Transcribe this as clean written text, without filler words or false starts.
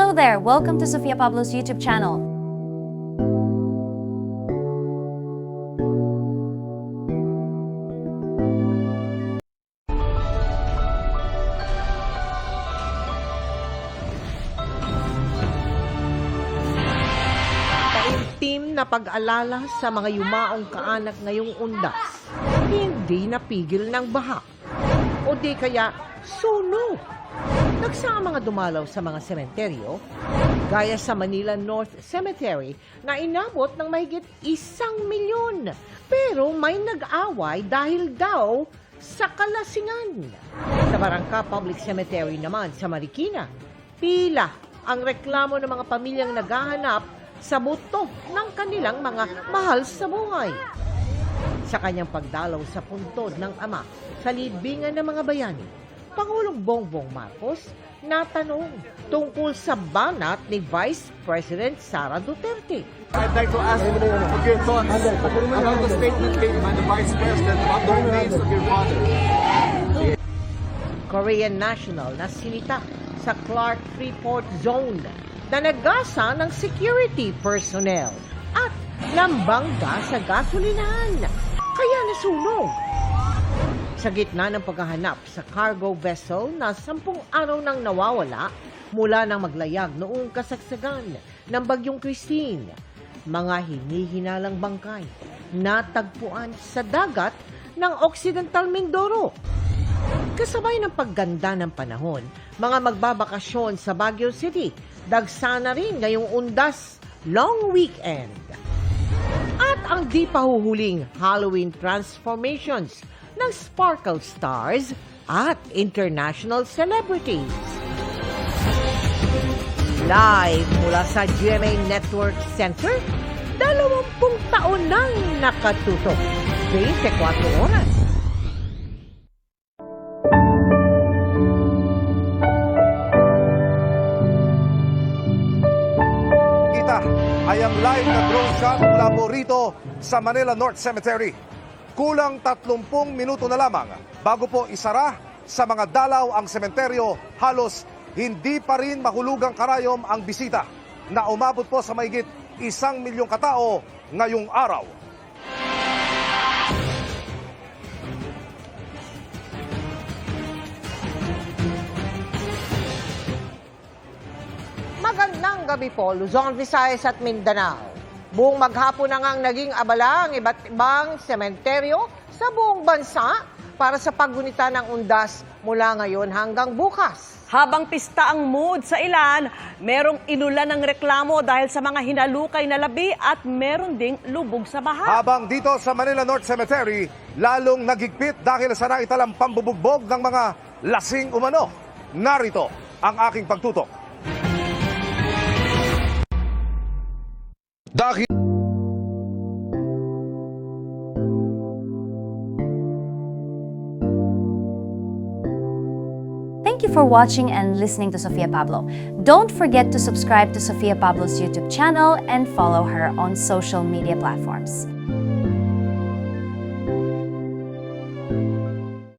Hello there! Welcome to Sofia Pablo's YouTube channel. Taimtim na pag-alala sa mga yumaong kaanak ngayong undas, hindi napigil ng baha. O di kaya sunog. Nagsama mga dumalaw sa mga sementeryo, gaya sa Manila North Cemetery na inabot ng mahigit 1,000,000. Pero may nag-away dahil daw sa kalasingan. Sa Barangka Public Cemetery naman sa Marikina, pila ang reklamo ng mga pamilyang naghahanap sa buto ng kanilang mga mahal sa buhay. Sa kanyang pagdalaw sa puntod ng ama sa libingan ng mga bayani, Pangulong Bongbong Marcos natanong tungkol sa banat ni Vice President Sara Duterte. I'd like to ask for your thoughts about the statement made by the Vice President about the remains of your father. Korean national na sinita sa Clark Freeport Zone na nagasa ng security personnel at nambangga sa gasolinahan. Kaya nasunog. Sa gitna ng paghahanap sa cargo vessel na 10 araw nang nawawala mula nang maglayag noong kasagsagan ng Bagyong Christine, mga hinihinalang bangkay natagpuan sa dagat ng Occidental Mindoro. Kasabay ng pagganda ng panahon, mga magbabakasyon sa Baguio City, dagsa na rin ngayong undas long weekend. At ang di pahuhuling Halloween transformations ng sparkle stars at international celebrities. Live mula sa GMA Network Center, 20 taon nang nakatutok. 24 oras. Kita ay ang live na drone shot mula po rito sa Manila North Cemetery. Kulang 30 minuto na lamang bago po isara sa mga dalaw ang sementeryo, halos hindi pa rin mahulugang karayom ang bisita na umabot po sa mahigit 1,000,000 katao ngayong araw. Magandang gabi po, Luzon, Visayas at Mindanao. Buong maghapon na ngang naging abala ang iba't ibang sementeryo sa buong bansa para sa paggunita ng undas mula ngayon hanggang bukas. Habang pista ang mood sa ilan, merong inulan ng reklamo dahil sa mga hinalukay na labi at meron ding lubog sa baha. Habang dito sa Manila North Cemetery, lalong nagigpit dahil sa naitalang pambubugbog ng mga lasing umano. Narito ang aking pagtutok. Dahil Thank you for watching and listening to Sofia Pablo. Don't forget to subscribe to Sofia Pablo's YouTube channel and follow her on social media platforms.